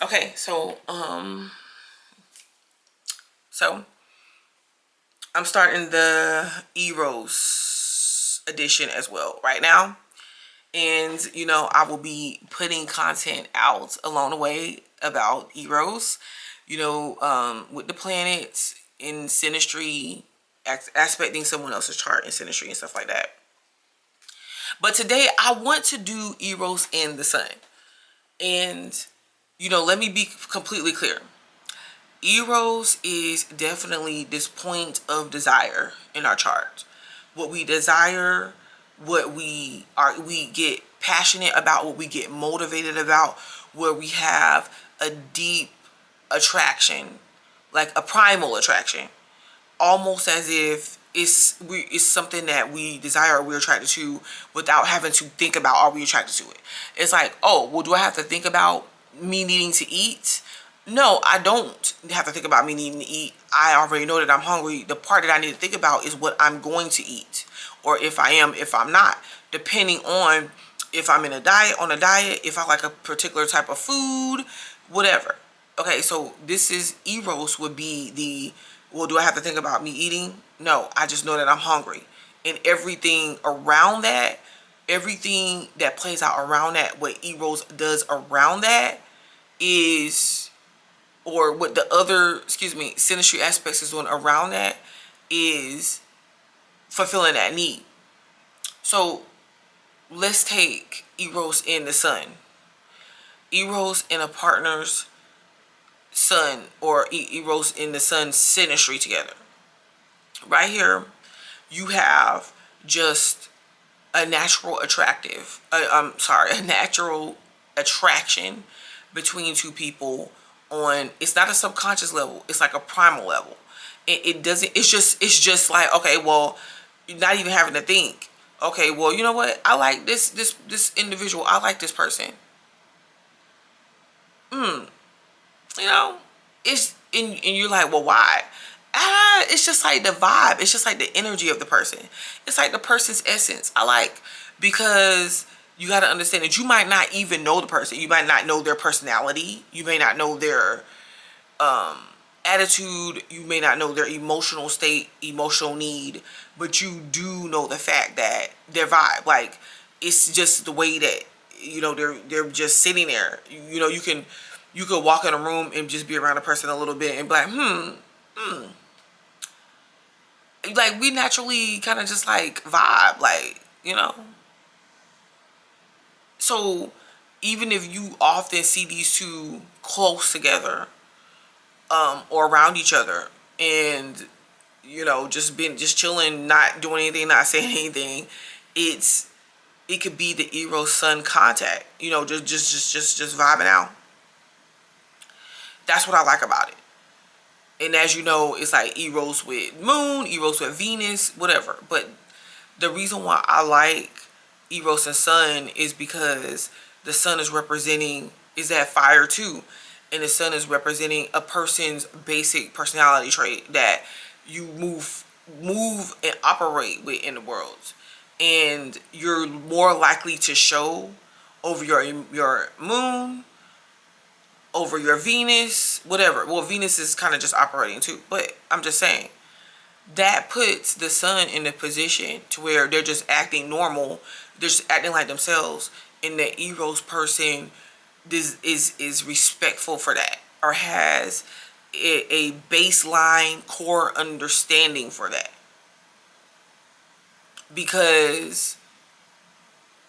Okay, so I'm starting the Eros edition as well right now. And, you know, I will be putting content out along the way about Eros, you know, with the planets in synastry, aspecting someone else's chart in synastry and stuff like that. But today I want to do Eros and the sun. And, you know, let me be completely clear. Eros is definitely this point of desire in our chart. What we desire, what we get passionate about, what we get motivated about, where we have a deep attraction, like a primal attraction, almost as if it's something that we desire or we're attracted to without having to think about are we attracted to it. It's like, oh, well, do I have to think about me needing to eat? No, I don't have to think about me needing to eat. I already know that I'm hungry. The part that I need to think about is what I'm going to eat, or if I am, if I'm not, depending on if I'm in a diet, if I like a particular type of food, whatever. Okay, so this is Eros would be the, well, do I have to think about me eating? No, I just know that I'm hungry. And everything around that, everything that plays out around that, what Eros does around that is, or what the other, synastry aspects is doing around that is fulfilling that need. So let's take Eros in the sun. Eros in a partner's sun, or Eros in the sun synastry together. Right here, you have just a natural a natural attraction between two people on, it's not a subconscious level, it's like a primal level. It doesn't, it's just like, okay, well, you're not even having to think, okay, well, you know what, I like this individual, I like this person. You know, and you're like, well, why? It's just like the vibe. It's just like the energy of the person. It's like the person's essence. I like, because you got to understand that you might not even know the person. You might not know their personality. You may not know their attitude. You may not know their emotional state, emotional need, but you do know the fact that their vibe, like, it's just the way that, you know, they're just sitting there. You know, you could walk in a room and just be around a person a little bit and be like, like, we naturally kind of just like vibe, like, you know. So even if you often see these two close together, or around each other, and, you know, just chilling, not doing anything, not saying anything, it could be the Eros sun contact, you know, just vibing out. That's what I like about it. And as you know, it's like Eros with moon, Eros with Venus, whatever. But the reason why I like Eros and sun is because the sun is that fire too. And the sun is representing a person's basic personality trait that you move and operate with in the world. And you're more likely to show over your moon, over your Venus, whatever. Well, Venus is kind of just operating too, but I'm just saying that puts the sun in a position to where they're just acting normal, they're just acting like themselves, and the Eros person is respectful for that, or has a baseline core understanding for that, because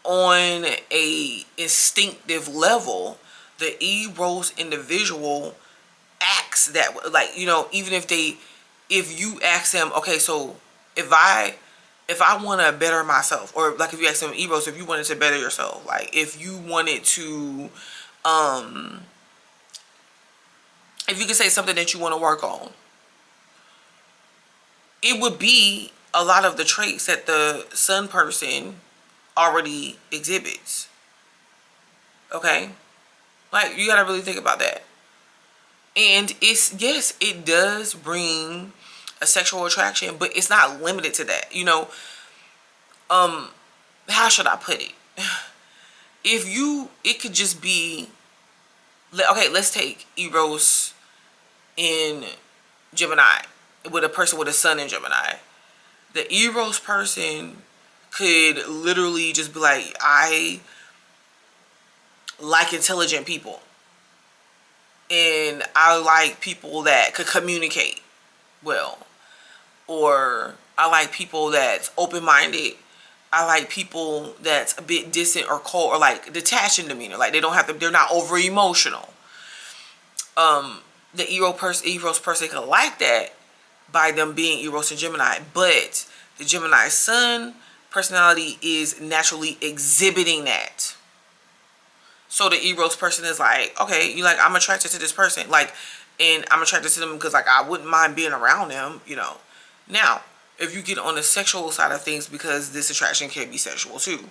on a instinctive level, the Eros individual acts that way. Like, you know, even if you ask them, okay, so if I want to better myself, or like if you ask them, Eros, if you wanted to better yourself, like if you wanted to, if you could say something that you want to work on, it would be a lot of the traits that the sun person already exhibits. Okay? Like, you gotta really think about that. And yes, it does bring a sexual attraction, but it's not limited to that. You know, how should I put it? It could just be Okay, let's take Eros in Gemini with a person with a sun in Gemini. The Eros person could literally just be like, I like intelligent people, and I like people that could communicate well, or I like people that's open-minded. I like people that's a bit distant or cold or like detached in demeanor. Like they don't have to, they're not over emotional. The Eros person could like that by them being Eros and Gemini, but the Gemini sun personality is naturally exhibiting that. So the Eros person is like, okay, you like, I'm attracted to this person, like, and I'm attracted to them because like I wouldn't mind being around them, you know. Now, if you get on the sexual side of things, because this attraction can be sexual too,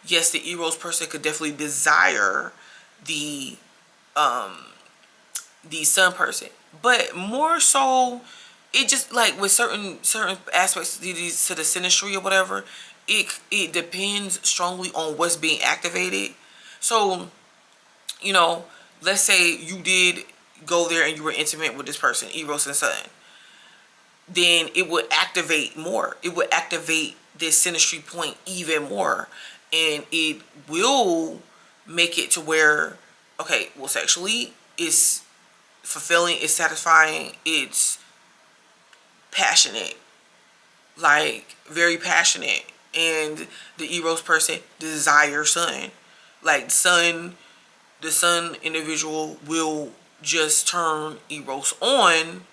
yes, the Eros person could definitely desire the sun person, but more so, it just like with certain aspects to the synastry or whatever, it depends strongly on what's being activated. So, you know, let's say you did go there and you were intimate with this person, Eros and Sun, then it would activate more. It would activate this synastry point even more, and it will make it to where, okay, well, sexually it's fulfilling, it's satisfying, it's passionate, like very passionate, and the Eros person desires sun. Like the sun individual will just turn Eros on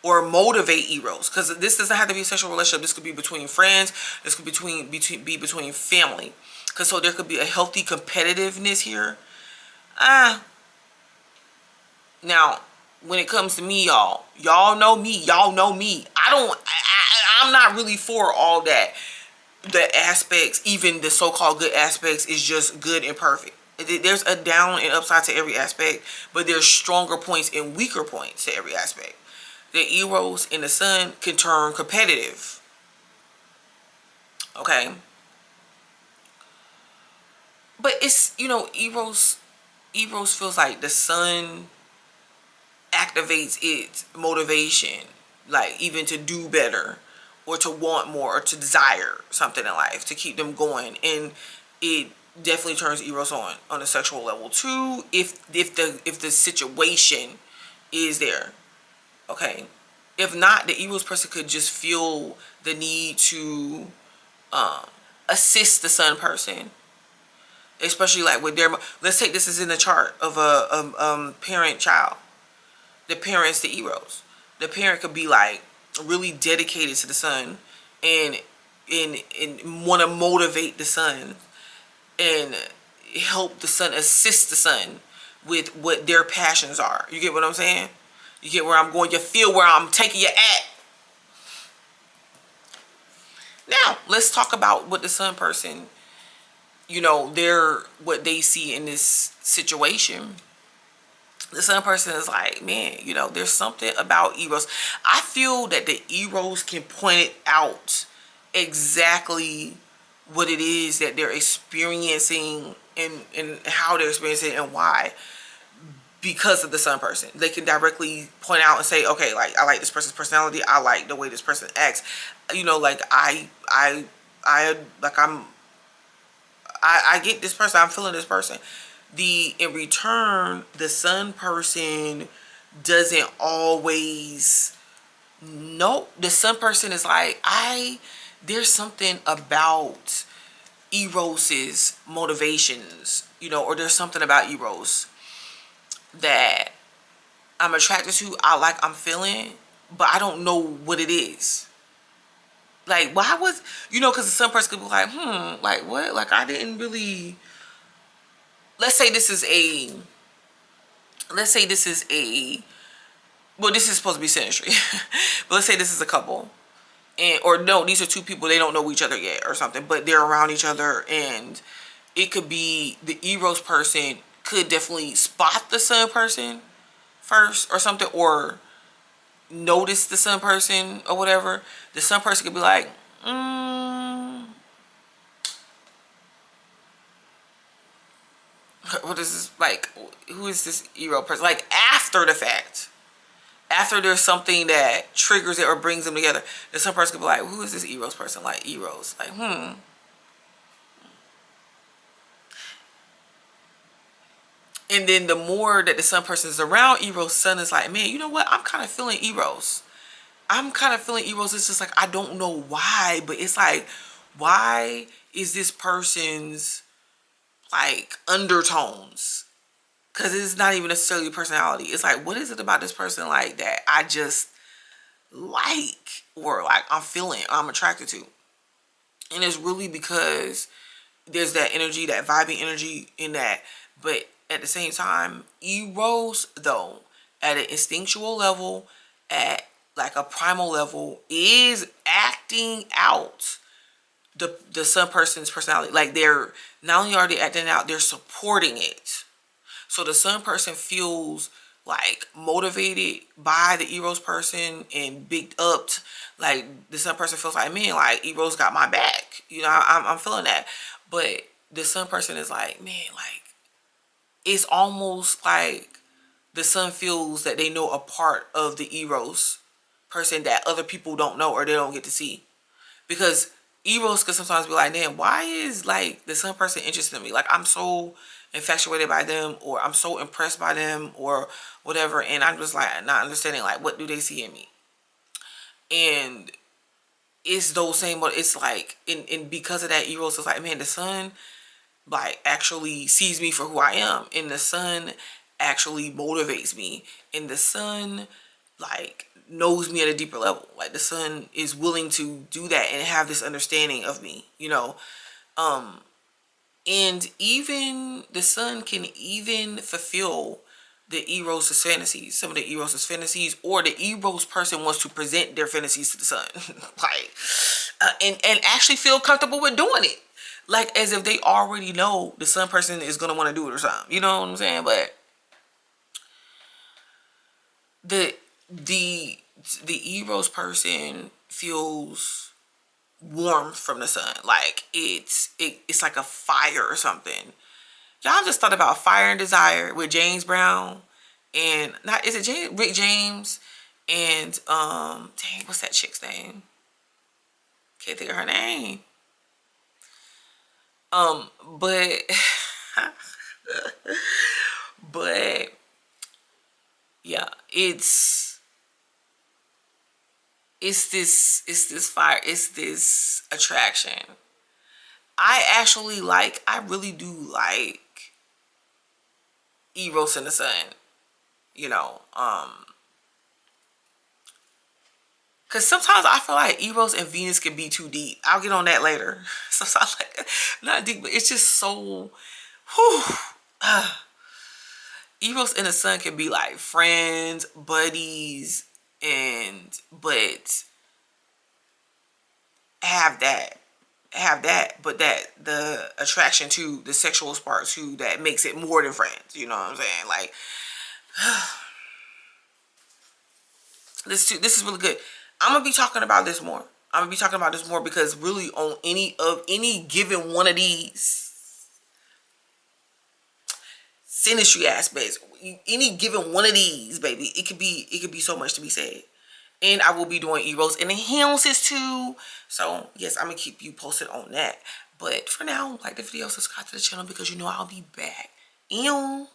or motivate Eros, because this doesn't have to be a sexual relationship. This could be between friends. This could be between family. Because so there could be a healthy competitiveness here. Now, when it comes to me, y'all know me. Y'all know me. I'm not really for all that. The aspects, even the so-called good aspects, is just good and perfect. There's a down and upside to every aspect, but there's stronger points and weaker points to every aspect. The Eros and the sun can turn competitive. Okay? But it's, you know, Eros feels like the sun activates its motivation, like even to do better or to want more or to desire something in life to keep them going, and it definitely turns Eros on a sexual level too, if the situation is there. Okay, if not, the Eros person could just feel the need to assist the sun person, especially like with their, let's take this as in the chart of a parent child. The parent's the Eros. The parent could be like really dedicated to the son, and want to motivate the son and help the son, assist the son with what their passions are. You get what I'm saying? You get where I'm going? You feel where I'm taking you at? Now, let's talk about what the sun person, you know, what they see in this situation. The sun person is like, man, you know, there's something about Eros. I feel that the Eros can point it out exactly what it is that they're experiencing, and how they're experiencing it and why, because of the sun person. They can directly point out and say, okay, like, I like this person's personality. I like the way this person acts. You know, like, I get this person. I'm feeling this person. In return, the sun person doesn't always know. The sun person is like, there's something about Eros's motivations, you know, or there's something about Eros that I'm attracted to, I'm feeling, but I don't know what it is. Like, why was, you know, because the sun person could be like, like, what? Like, I didn't really, let's say this is a, well, this is supposed to be synastry, but let's say this is a couple, and, or no, these are two people, they don't know each other yet or something, but they're around each other, and it could be the Eros person could definitely spot the sun person first or something, or notice the sun person or whatever. The sun person could be like, what is this, like, who is this Eros person? Like, after the fact, after there's something that triggers it or brings them together, then some person could be like, who is this Eros person? Like, Eros, like, And then the more that the sun person is around Eros, sun is like, man, you know what? I'm kind of feeling Eros. I'm kind of feeling Eros. It's just like, I don't know why, but it's like, why is this person's like undertones? Because it's not even necessarily personality. It's like, what is it about this person like that I just like, or like I'm feeling, I'm attracted to? And it's really because there's that energy, that vibing energy in that. But at the same time, Eros, though, at an instinctual level, at like a primal level, is acting out the sun person's personality. Like, they're not only are they acting out, they're supporting it. So the sun person feels like motivated by the Eros person and big up. Like, the sun person feels like, man, like, Eros got my back. You know, I'm feeling that. But the sun person is like, man, like, it's almost like the sun feels that they know a part of the Eros person that other people don't know or they don't get to see. Because Eros could sometimes be like, damn, why is like the sun person interested in me? Like, I'm so infatuated by them, or I'm so impressed by them, or whatever, and I'm just like not understanding, like, what do they see in me? And it's those same, but it's like, in because of that, Eros is like, man, the sun like actually sees me for who I am, and the sun actually motivates me, and the sun like knows me at a deeper level. Like, the sun is willing to do that and have this understanding of me, you know. And even the sun can even fulfill the Eros' fantasies, some of the Eros' fantasies, or the Eros person wants to present their fantasies to the sun. Like, and actually feel comfortable with doing it. Like, as if they already know the sun person is going to want to do it or something. You know what I'm saying? But the the Eros person feels warmth from the sun. Like, it's like a fire or something. Y'all just thought about Fire and Desire with James Brown, and not, is it Rick James and dang, what's that chick's name? Can't think of her name. But but yeah, it's this fire, it's this attraction. I really do like Eros and the sun, you know. Cause sometimes I feel like Eros and Venus can be too deep. I'll get on that later. Sometimes, like, not deep, but it's just so whew, Eros and the sun can be like friends, buddies, and but have that but that the attraction to the sexual spark too, that makes it more than friends. You know what I'm saying? Like, this is really good. I'm gonna be talking about this more. Because really, on any given one of these synastry aspects, any given one of these, baby, it could be so much to be said. And I will be doing Eros and enhances too. So yes, I'm gonna keep you posted on that. But for now, like the video, subscribe to the channel, because you know I'll be back. Ew.